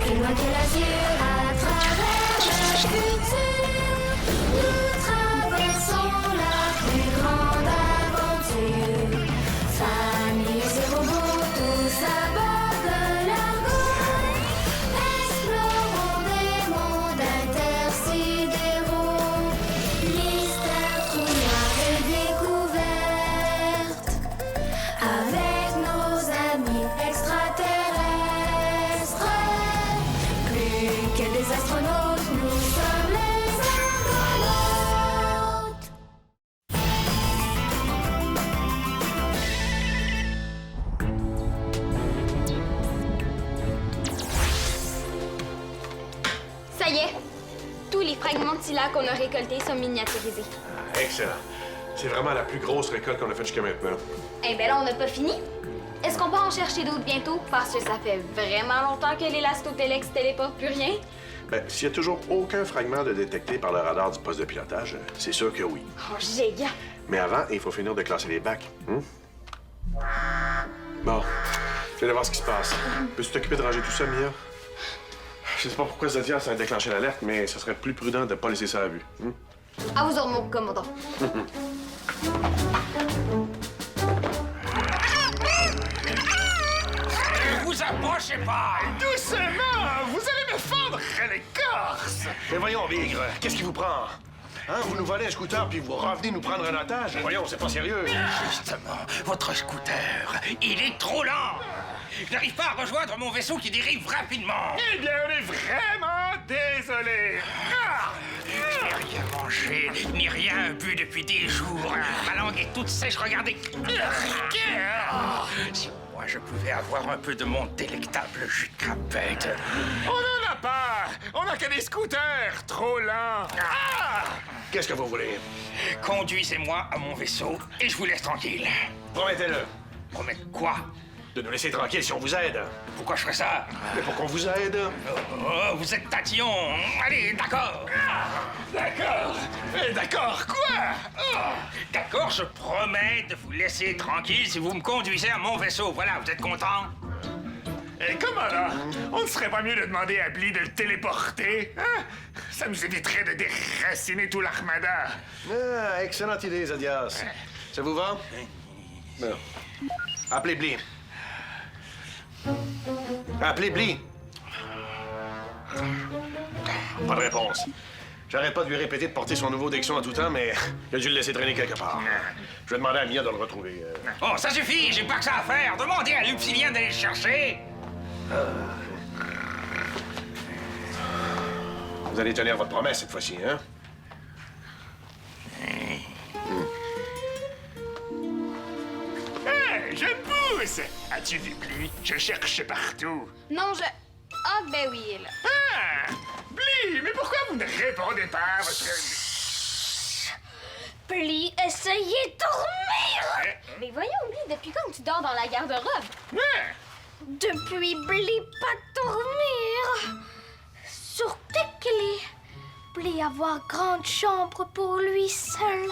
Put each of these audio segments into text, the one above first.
plus loin que l'azur, à travers le futur. Nous traversons la plus grande aventure. Famille et ses robots, tous à bord de l'argot. Explorons des mondes intersidéraux. Mystère, trou noir et découverte. Avec nos amis extraterrestres. Plus que des astronautes, nous sommes les argonautes. Ça y est, tous les fragments de Tila qu'on a récoltés sont miniaturisés. Excellent. C'est vraiment la plus grosse récolte qu'on a faite jusqu'à maintenant. Eh ben là, on n'a pas fini. Est-ce qu'on peut en chercher d'autres bientôt? Parce que ça fait vraiment longtemps que l'élastotélèque téléporte plus rien. Ben, s'il y a toujours aucun fragment de détecté par le radar du poste de pilotage, c'est sûr que oui. Oh, géant! Mais avant, il faut finir de classer les bacs. Bon, je vais aller voir ce qui se passe. Peux-tu t'occuper de ranger tout ça, Mia? Je sais pas pourquoi Zodiac a déclenché l'alerte, mais ce serait plus prudent de pas laisser ça à vue. À vous autres, mon commandant. Ne vous approchez pas! Doucement! Vous allez me fendre l'écorce! Mais voyons, Bigre, qu'est-ce qui vous prend? Hein, vous nous volez un scooter puis vous revenez nous prendre un otage? Voyons, c'est pas sérieux. Justement, votre scooter, il est trop lent! Je n'arrive pas à rejoindre mon vaisseau qui dérive rapidement! Eh bien, on est vraiment désolé! Je n'ai rien mangé, ni rien bu depuis des jours. Ma langue est toute sèche, regardez. Si moi je pouvais avoir un peu de mon délectable jus de crapette. On n'en a pas! On n'a que des scooters trop lents! Qu'est-ce que vous voulez? Conduisez-moi à mon vaisseau et je vous laisse tranquille. Promettez-le. Promettre quoi? De nous laisser tranquilles si on vous aide. Pourquoi je ferais ça? Mais pour qu'on vous aide. Oh, vous êtes tatillon. Allez, d'accord. D'accord! D'accord, quoi? D'accord, je promets de vous laisser tranquille si vous me conduisez à mon vaisseau. Voilà, vous êtes content? Comment là? On ne serait pas mieux de demander à Bly de le téléporter? Hein? Ça nous éviterait de déraciner tout l'armada. Ah, excellente idée, Zodias. Ça vous va? Bon. Appelez Bly. Appelez Bly. Pas de réponse. J'arrête pas de lui répéter de porter son nouveau Dexon en tout temps, mais il a dû le laisser traîner quelque part. Je vais demander à Mia de le retrouver. Oh, ça suffit, j'ai pas que ça à faire. Demandez à Lupsilien d'aller le chercher. Vous allez tenir votre promesse cette fois-ci, hein? Hey, jeune pousse! As-tu vu Bly? Je cherche partout. Non, je... Ah, ben oui, elle est là. Ah! Bly, mais pourquoi vous ne répondez pas à votre... Bly, essayez de dormir! Mais voyons, Bly, depuis quand tu dors dans la garde-robe? Ah! Depuis Bly, pas dormir! Sur Tekli, Bly avoir grande chambre pour lui seul.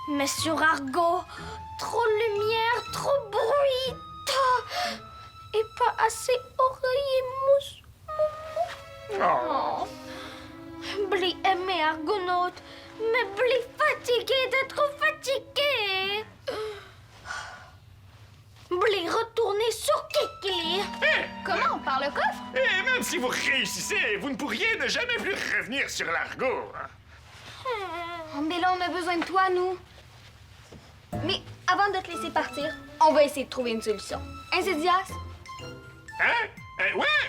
Mais sur Argo, trop lumière, trop bruit, et pas assez oreiller mousse. Oh! Bly aimait Argonaute, mais Bly fatigué d'être fatigué. Bly retourné sur Kikli. Comment? Par le coffre? Et même si vous réussissez, vous ne pourriez ne jamais plus revenir sur l'argot. Mais là, on a besoin de toi, nous. Mais avant de te laisser partir, on va essayer de trouver une solution. Hein, Zodiac? Hein? Ouais!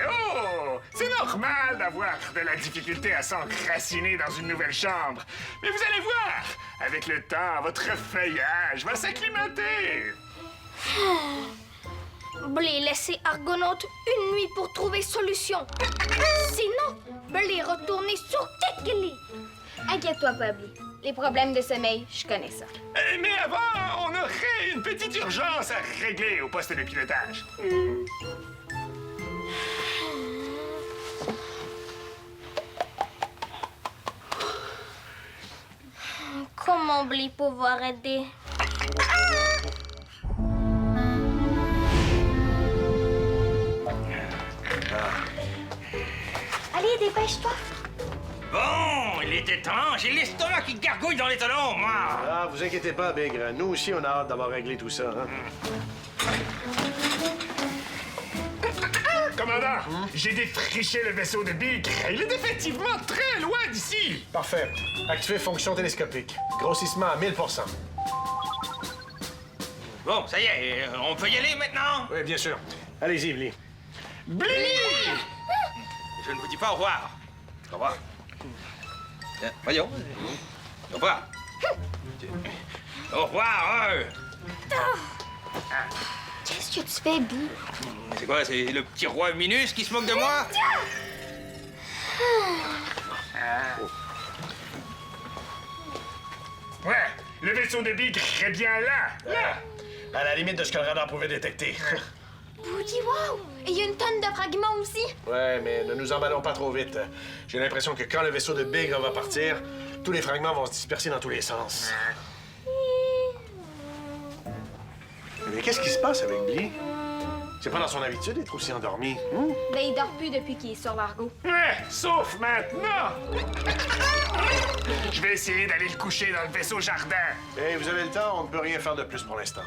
Oh! C'est normal d'avoir de la difficulté à s'enraciner dans une nouvelle chambre. Mais vous allez voir, avec le temps, votre feuillage va s'acclimater. Bly laisser Argonaute une nuit pour trouver solution. Sinon, Bly retourner sur Tekli. Inquiète-toi pas, Bly. Les problèmes de sommeil, je connais ça. Mais avant, on aurait une petite urgence à régler au poste de pilotage. Comment Bly pouvoir aider? dépêche-toi. Bon, il était temps. J'ai l'estomac qui gargouille dans les talons, moi. Ah, vous inquiétez pas, Bigre. Nous aussi, on a hâte d'avoir réglé tout ça. Hein? Commandant, j'ai défriché le vaisseau de Bigre. Il est effectivement très loin d'ici. Parfait. Activez fonction télescopique. Grossissement à 1000%. Bon, ça y est, on peut y aller maintenant? Oui, bien sûr. Allez-y, Bly. Bly! Je ne vous dis pas au revoir. Au revoir. Tiens, voyons. Au revoir. Au revoir, Qu'est-ce que tu fais, Bly? C'est quoi, c'est le petit roi Minus qui se moque de moi? Ouais, le vaisseau de Bigre est bien là. À la limite de ce que le radar pouvait détecter. Woody, wow! Et il y a une tonne de fragments aussi. Ouais, mais ne nous emballons pas trop vite. J'ai l'impression que quand le vaisseau de Bigre va partir, tous les fragments vont se disperser dans tous les sens. Mais qu'est-ce qui se passe avec Bly? C'est pas dans son habitude d'être aussi endormi. Ben, il dort plus depuis qu'il est sur l'Argo. Ouais, sauf maintenant. Je vais essayer d'aller le coucher dans le vaisseau jardin. Hey, vous avez le temps, on ne peut rien faire de plus pour l'instant.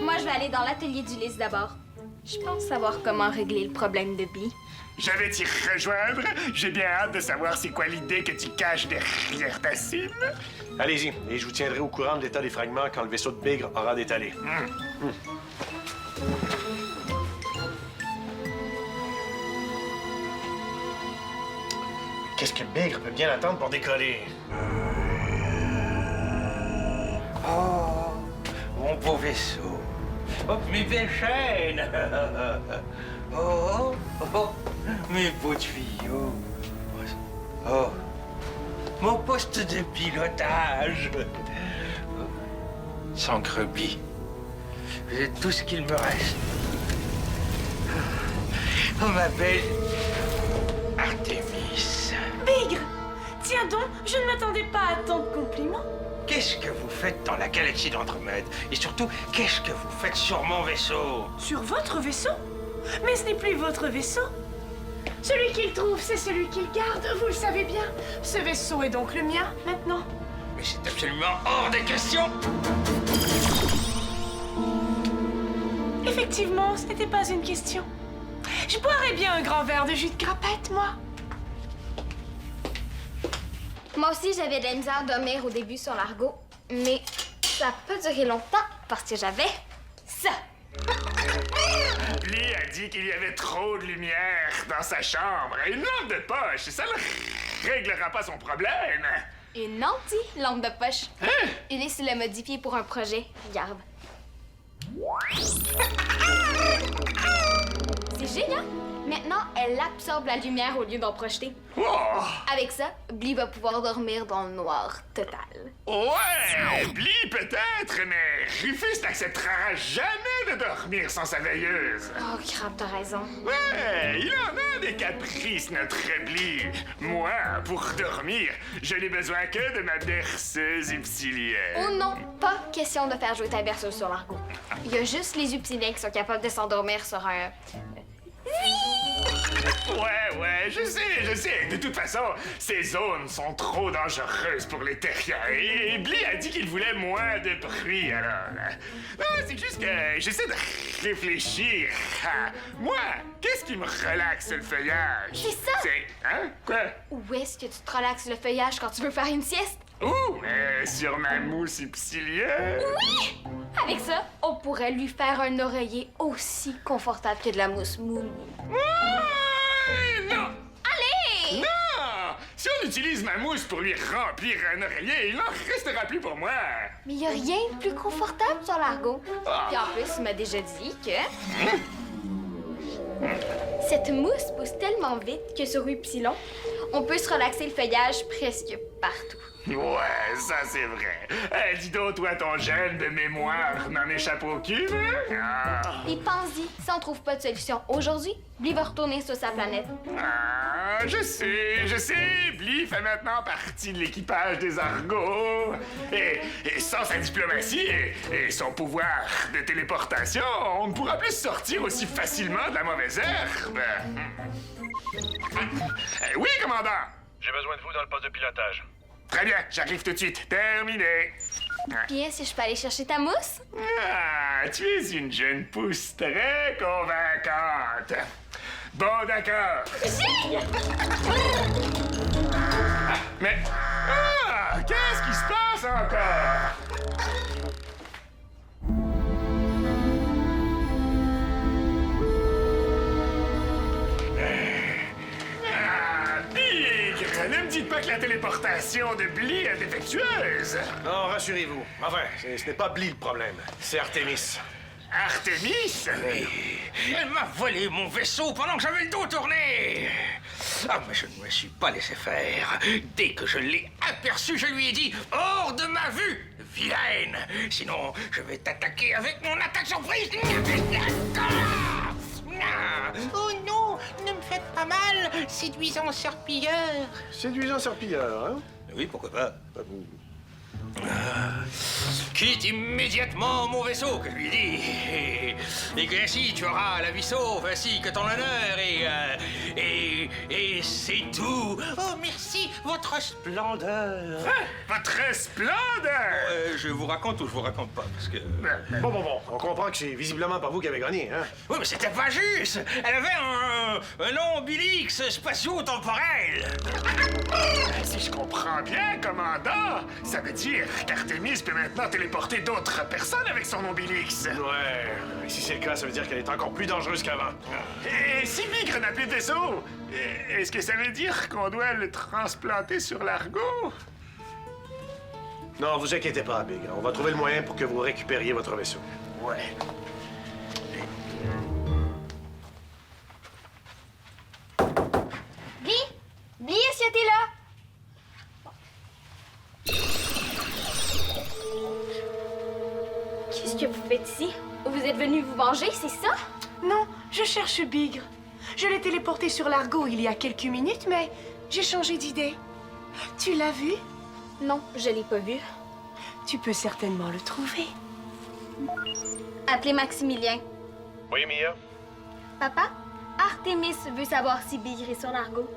Moi, je vais aller dans l'atelier d'Ulysse d'abord. Je pense savoir comment régler le problème de Bly. Je vais t'y rejoindre. J'ai bien hâte de savoir c'est quoi l'idée que tu caches derrière ta cime. Allez-y, et je vous tiendrai au courant de l'état des fragments quand le vaisseau de Bigre aura détalé. Qu'est-ce que Bigre peut bien attendre pour décoller? Oh, mon beau vaisseau. Oh, mes belles chaînes. Oh, mes beaux tuyaux. Oh, mon poste de pilotage. Sans Bly, j'ai tout ce qu'il me reste. Oh, ma belle Artemis. Bigre! Tiens donc, je ne m'attendais pas à tant de compliments. Qu'est-ce que vous faites dans la galaxie d'Andromède? Et surtout, qu'est-ce que vous faites sur mon vaisseau? Sur votre vaisseau? Mais ce n'est plus votre vaisseau. Celui qu'il trouve, c'est celui qu'il garde, vous le savez bien. Ce vaisseau est donc le mien, maintenant. Mais c'est absolument hors des questions! Effectivement, ce n'était pas une question. Je boirais bien un grand verre de jus de grappette, moi. Moi aussi, j'avais de la misère à dormir au début sur l'Argo, mais ça n'a pas duré longtemps parce que j'avais ça. Bly a dit qu'il y avait trop de lumière dans sa chambre. Une lampe de poche, ça ne réglera pas son problème. Une anti-lampe de poche. Ulysse l'a modifiée pour un projet. Regarde. C'est génial! Maintenant, elle absorbe la lumière au lieu d'en projeter. Oh! Avec ça, Bly va pouvoir dormir dans le noir total. Ouais, Bly peut-être, mais Rufus n'acceptera jamais de dormir sans sa veilleuse. Oh, crap, t'as raison. Ouais, il en a des caprices, notre Bly. Moi, pour dormir, je n'ai besoin que de ma berceuse Upsilienne. Oh non, pas question de faire jouer ta berceuse sur l'Argo. Il y a juste les Upsiliens qui sont capables de s'endormir sur un... Ouais, je sais. De toute façon, ces zones sont trop dangereuses pour les terriens. Et Bly a dit qu'il voulait moins de bruit, alors. Non, c'est juste que j'essaie de réfléchir. Moi, qu'est-ce qui me relaxe le feuillage? C'est ça! Hein? Quoi? Où est-ce que tu te relaxes le feuillage quand tu veux faire une sieste? Ouh! Sur ma mousse Upsilienne. Oui! Avec ça, on pourrait lui faire un oreiller aussi confortable que de la mousse moulie. Ouais, non! Allez! Non! Si on utilise ma mousse pour lui remplir un oreiller, il n'en restera plus pour moi. Mais y a rien de plus confortable sur l'Argo. Ah. Puis en plus, il m'a déjà dit que... Cette mousse pousse tellement vite que sur Upsilon, on peut se relaxer le feuillage presque partout. Ouais, ça c'est vrai. Dis donc, toi, ton gène de mémoire n'en échappe aucune, hein? Ah. Et pense-y, si on trouve pas de solution aujourd'hui, Bly va retourner sur sa planète. Ah, je sais. Bly fait maintenant partie de l'équipage des Argos. Et sans sa diplomatie et son pouvoir de téléportation, on ne pourra plus sortir aussi facilement de la mauvaise herbe. Oui, commandant! J'ai besoin de vous dans le poste de pilotage. Très bien, j'arrive tout de suite. Terminé. Bien, si je peux aller chercher ta mousse? Ah, tu es une jeune pousse très convaincante. Bon, d'accord. Mais... Ah! Qu'est-ce qui se passe encore? Bigre! Ne me dites pas que la téléportation de Bly est défectueuse! Non, rassurez-vous. Enfin, ce n'est pas Bly le problème. C'est Artemis. Artemis? Elle m'a volé mon vaisseau pendant que j'avais le dos tourné. Ah, mais je ne me suis pas laissé faire. Dès que je l'ai aperçu, je lui ai dit « Hors de ma vue, vilaine! Sinon, je vais t'attaquer avec mon attaque surprise! » Oh non, ne me faites pas mal, séduisant serpilleur. Séduisant serpilleur, hein? Oui, pourquoi pas. Quitte immédiatement mon vaisseau, que je lui ai dit. Et que ainsi tu auras la vie sauve ainsi que ton honneur et c'est tout. Oh merci, votre splendeur. Votre splendeur! Je vous raconte ou je vous raconte pas, parce que... Bon. On comprend que c'est visiblement pas vous qui avez gagné, hein? Oui, mais c'était pas juste. Elle avait un ombilix spatio-temporel. Si je comprends bien, commandant, ça veut dire qu'Artemis peut maintenant téléporter d'autres personnes avec son ombilix. Ouais. Si c'est le cas, ça veut dire qu'elle est encore plus dangereuse qu'avant. Et si Bigre n'a plus de vaisseau, est-ce que ça veut dire qu'on doit le transplanter sur l'Argo? Non, vous inquiétez pas, Big. On va trouver le moyen pour que vous récupériez votre vaisseau. Ouais. Bly? Bly, est-ce que t'es là? Qu'est-ce que vous faites ici? Vous êtes venu vous venger, c'est ça? Non, je cherche Bigre. Je l'ai téléporté sur l'Argo il y a quelques minutes, mais j'ai changé d'idée. Tu l'as vu? Non, je l'ai pas vu. Tu peux certainement le trouver. Appelez Maximilien. Oui, Mia? Papa, Artemis veut savoir si Bigre est sur l'Argo.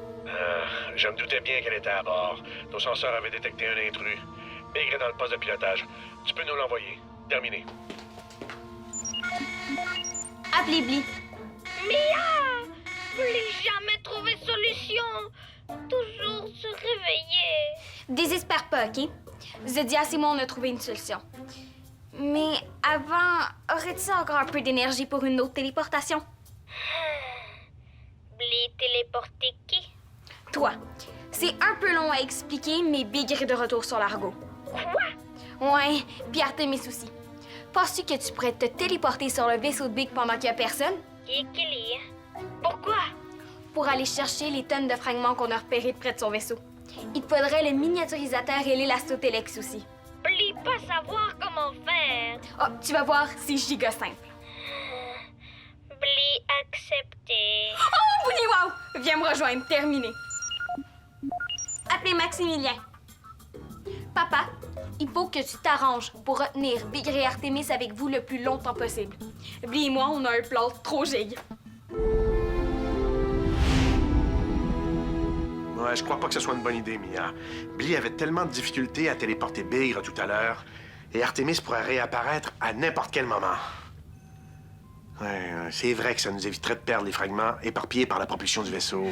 Je me doutais bien qu'elle était à bord. Nos senseurs avaient détecté un intrus. Big est dans le poste de pilotage. Tu peux nous l'envoyer. Terminé. Appelez Bly. Mia! Plus jamais trouver solution! Toujours se réveiller! Désespère pas, OK? Zodiac et moi, on a trouvé une solution. Mais avant, aurais-tu encore un peu d'énergie pour une autre téléportation? Bly téléporté qui? Toi. C'est un peu long à expliquer, mais Bigre est de retour sur l'Argo. Quoi? Ouais, puis Artemis aussi. Penses-tu que tu pourrais te téléporter sur le vaisseau de Big pendant qu'il y a personne? Kikili. Pourquoi? Pour aller chercher les tonnes de fragments qu'on a repérés près de son vaisseau. Il te faudrait le miniaturisateur et l'élastotélex aussi. Bly pas savoir comment faire. Oh, tu vas voir, c'est giga simple. Bly accepté. Oh, Bly, wow! Viens me rejoindre, terminé. Appelez Maximilien. Papa, il faut que tu t'arranges pour retenir Bigre et Artemis avec vous le plus longtemps possible. Bly et moi, on a un plan trop giga. Ouais, je crois pas que ce soit une bonne idée, Mia. Bly avait tellement de difficultés à téléporter Bigre tout à l'heure, et Artemis pourrait réapparaître à n'importe quel moment. Ouais, c'est vrai que ça nous éviterait de perdre les fragments éparpillés par la propulsion du vaisseau.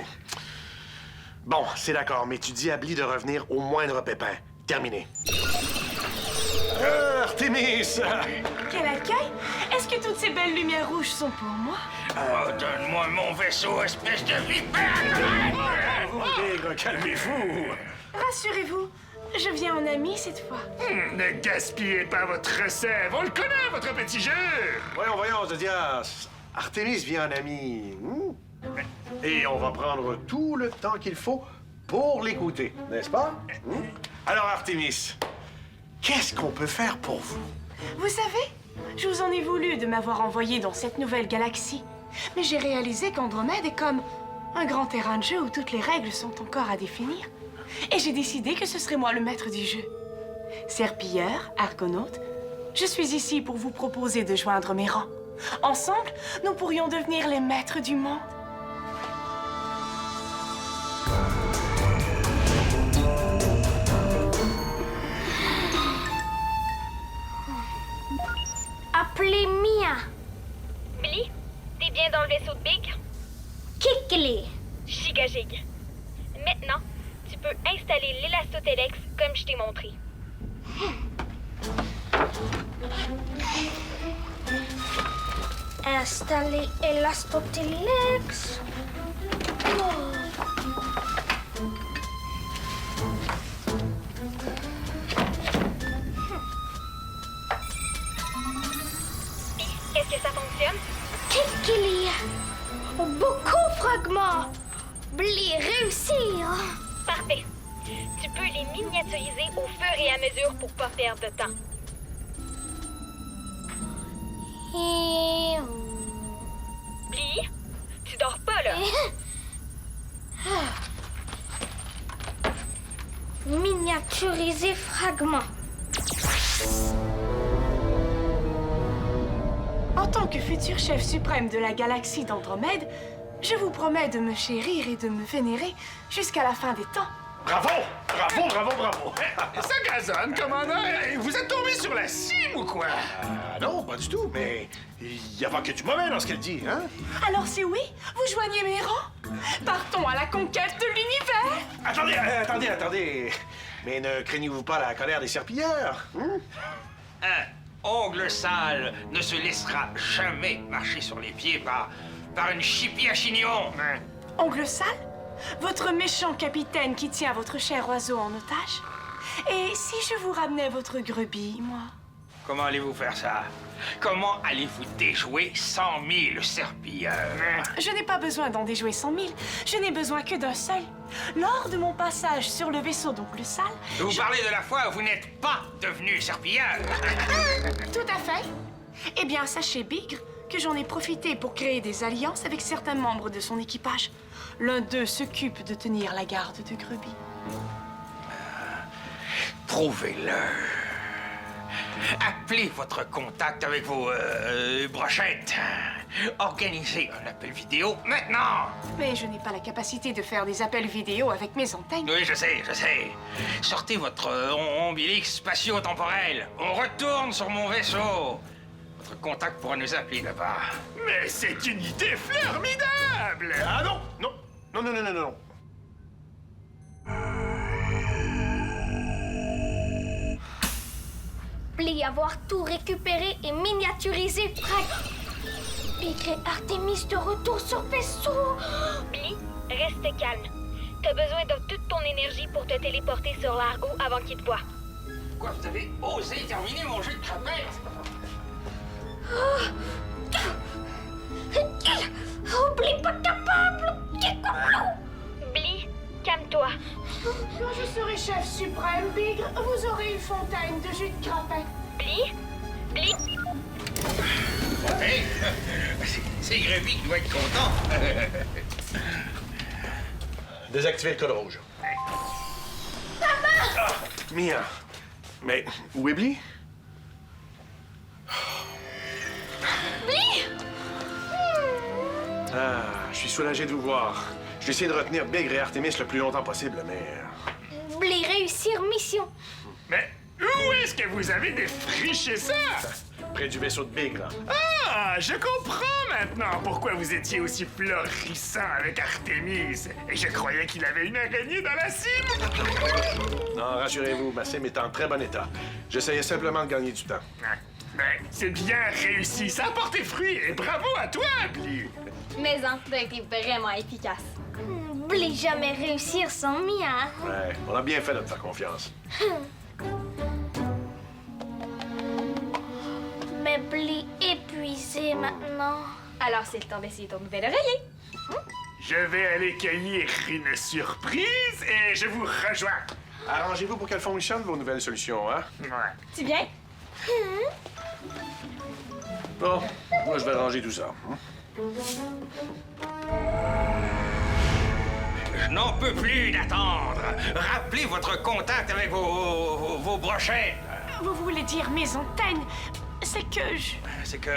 Bon, c'est d'accord, mais tu dis à Bly de revenir au moindre pépin. Terminé. Artemis! Quel accueil! Est-ce que toutes ces belles lumières rouges sont pour moi? Oh, donne-moi mon vaisseau, espèce de vipère! Bigre, calmez-vous! Rassurez-vous, je viens en ami cette fois. Ne gaspillez pas votre sève. On le connaît, votre petit jeu. Voyons, Zodias. Artemis vient en ami. Et on va prendre tout le temps qu'il faut pour l'écouter, n'est-ce pas? Alors, Artemis, qu'est-ce qu'on peut faire pour vous? Vous savez, je vous en ai voulu de m'avoir envoyé dans cette nouvelle galaxie. Mais j'ai réalisé qu'Andromède est comme un grand terrain de jeu où toutes les règles sont encore à définir. Et j'ai décidé que ce serait moi le maître du jeu. Serpilleur, argonaute, je suis ici pour vous proposer de joindre mes rangs. Ensemble, nous pourrions devenir les maîtres du monde. Appelez Mia. Billy, t'es bien dans le vaisseau de Big? Kikli. Gigagig. Maintenant, tu peux installer l'élastotelex comme je t'ai montré. Installer Elastotelex. Est-ce que ça fonctionne? Kikli. Beaucoup de fragments. Bli réussir. Parfait. Tu peux les miniaturiser au fur et à mesure pour pas perdre de temps. Et... Billy, tu dors pas là? Miniaturiser fragments. En tant que futur chef suprême de la galaxie d'Andromède, je vous promets de me chérir et de me vénérer jusqu'à la fin des temps. Bravo! Bravo, bravo, bravo! Ça gazonne, commandant. Vous êtes tombé sur la cime ou quoi? Non, pas du tout, mais il n'y a pas que du mauvais dans ce qu'elle dit, hein? Alors si oui, vous joignez mes rangs? Partons à la conquête de l'univers! Attendez! Mais ne craignez-vous pas la colère des serpilleurs? Un ongle sale ne se laissera jamais marcher sur les pieds par une chipie à chignon. Ongle sale? Votre méchant capitaine qui tient votre cher oiseau en otage? Et si je vous ramenais votre brebis, moi? Comment allez-vous faire ça? Comment allez-vous déjouer 100 000 serpilleurs? Je n'ai pas besoin d'en déjouer 100 000. Je n'ai besoin que d'un seul. Lors de mon passage sur le vaisseau d'Oncle Sale... Vous parlez de la fois où vous n'êtes pas devenu serpilleur. Tout à fait. Eh bien, sachez, Bigre, que j'en ai profité pour créer des alliances avec certains membres de son équipage. L'un d'eux s'occupe de tenir la garde de Grubby. Prouvez-le. Appelez votre contact avec vos brochettes. Organisez un appel vidéo maintenant. Mais je n'ai pas la capacité de faire des appels vidéo avec mes antennes. Oui, je sais. Sortez votre ombilic spatio-temporel. On retourne sur mon vaisseau. Votre contact pourra nous appeler là-bas. Mais c'est une idée formidable! Ah non! Bli avoir tout récupéré et miniaturisé Bigre et Artemis de retour sur vaisseau. Billy, reste calme. T'as besoin de toute ton énergie pour te téléporter sur l'Argo avant qu'il te voie. Quoi, vous avez osé terminer mon jeu de crapette? Oublie pas capable. Billy, calme-toi. Quand je serai chef suprême, Bigre, vous aurez une fontaine de jus de crapette. Billy? Hey, c'est Grévy qui doit être content. Désactivez le code rouge. Ah, Mia! Mais où est Bli? Ah, je suis soulagé de vous voir. Je vais essayer de retenir Bigre et Artemis le plus longtemps possible, mais... Bli réussir mission. Mais où est-ce que vous avez défriché ça? Près du vaisseau de Bigre. Ah, je comprends maintenant pourquoi vous étiez aussi florissant avec Artemis. Et je croyais qu'il avait une araignée dans la cime. Non, rassurez-vous, ma cime est en très bon état. J'essayais simplement de gagner du temps. Ben, c'est bien réussi. Ça a porté fruit. Et bravo à toi, Bli. Mais t'as été vraiment efficace. Bli jamais réussir sans Mia. Ouais, on a bien fait de te faire confiance. Mais Bli épuisé maintenant. Alors, c'est le temps d'essayer ton nouvel oreiller. Je vais aller cueillir une surprise et je vous rejoins. Arrangez-vous pour qu'elles fonctionnent, vos nouvelles solutions, hein? Ouais. Tu viens? Bon, moi, je vais ranger tout ça. Je n'en peux plus d'attendre. Rappelez votre contact avec vos brochettes. Vous voulez dire mes antennes? C'est que je... C'est que...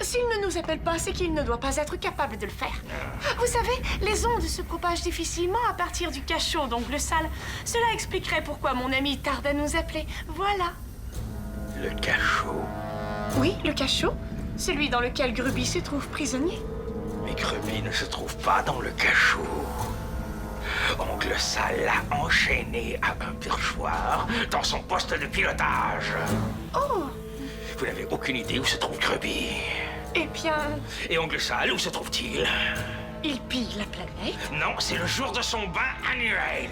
S'il ne nous appelle pas, c'est qu'il ne doit pas être capable de le faire. Vous savez, les ondes se propagent difficilement à partir du cachot d'Ongle Sale. Cela expliquerait pourquoi mon ami tarde à nous appeler. Voilà. Le cachot. Oui, le cachot. Celui dans lequel Grubby se trouve prisonnier. Mais Grubby ne se trouve pas dans le cachot. Oncle Sal l'a enchaîné à un perchoir dans son poste de pilotage. Oh! Vous n'avez aucune idée où se trouve Grubby. Eh bien, Et Oncle Sal, où se trouve-t-il? il pille la planète. Non, c'est le jour de son bain annuel.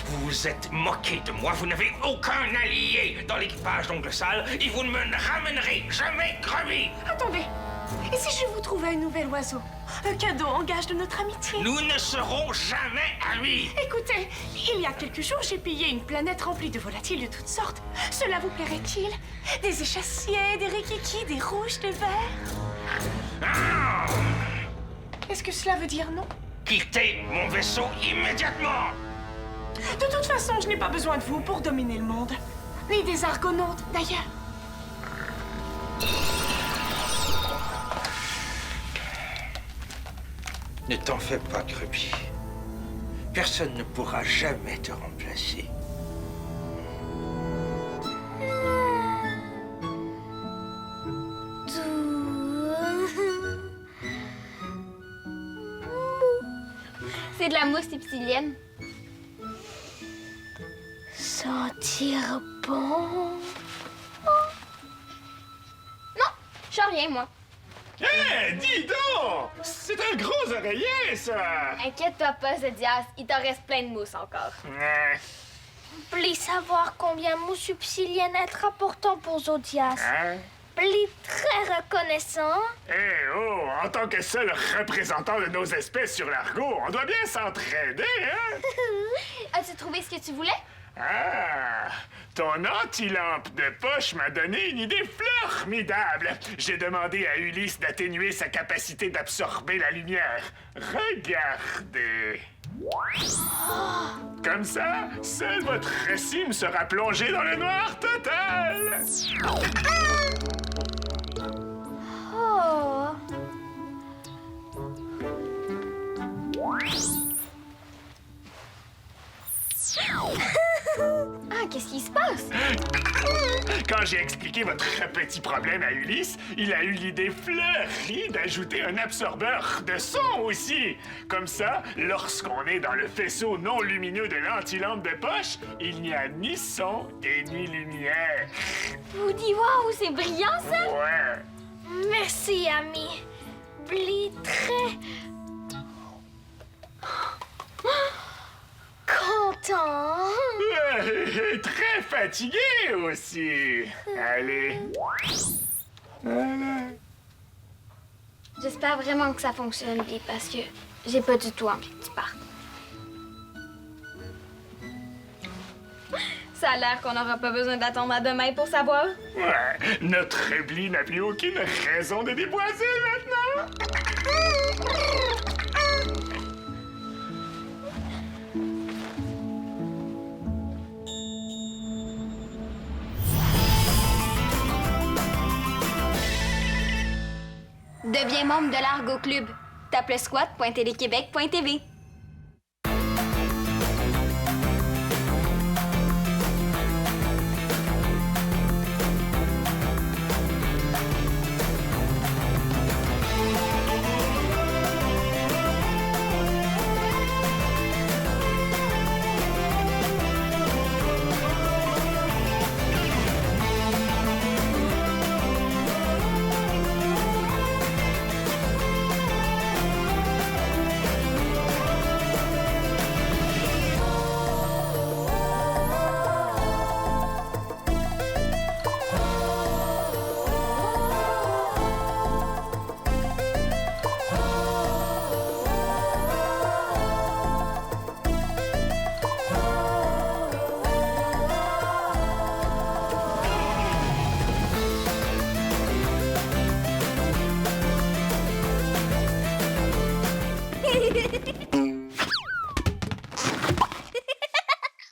Vous vous êtes moqué de moi. Vous n'avez aucun allié dans l'équipage d'Oncle Sal et vous ne me ramènerez jamais Grubby. Attendez. Et si je vous trouvais un nouvel oiseau? Un cadeau en gage de notre amitié? Nous ne serons jamais amis. Écoutez, il y a quelques jours, j'ai pillé une planète remplie de volatiles de toutes sortes. Cela vous plairait-il? Des échassiers, des rikikis, des rouges, des verts? Ah! Est-ce que cela veut dire non? Quittez mon vaisseau immédiatement. De toute façon, je n'ai pas besoin de vous pour dominer le monde. Ni des argonautes, d'ailleurs. Ne t'en fais pas, Grubby. Personne ne pourra jamais te remplacer. C'est de la mousse épicilienne. Sentir bon. Non, je sens rien, moi. Hé, dis donc! C'est un gros oreiller, ça! Inquiète-toi pas, Zodias, il t'en reste plein de mousse encore. Plis savoir combien mousse subsilienne est important pour Zodias. Hein? Plis très reconnaissant. Eh oh, en tant que seul représentant de nos espèces sur l'Argo, on doit bien s'entraider, hein? As-tu trouvé ce que tu voulais? Ah, ton antilampe de poche m'a donné une idée formidable. J'ai demandé à Ulysse d'atténuer sa capacité d'absorber la lumière. Regardez. Comme ça, seul votre récime sera plongé dans le noir total. Oh. Ah, qu'est-ce qui se passe? Quand j'ai expliqué votre petit problème à Ulysse, il a eu l'idée fleurie d'ajouter un absorbeur de son aussi. Comme ça, lorsqu'on est dans le faisceau non lumineux de l'antilampe de poche, il n'y a ni son et ni lumière. Vous dites, waouh, c'est brillant, ça? Ouais. Merci, ami. Plis très... content. Et très fatigué aussi. Allez. J'espère vraiment que ça fonctionne bien parce que j'ai pas du tout envie que tu partes. Ça a l'air qu'on n'aura pas besoin d'attendre à demain pour savoir. Ouais. Notre Bli n'a plus aucune raison de déboiser maintenant. Deviens membre de l'Argo Club. Tape le squat.téléquébec.tv.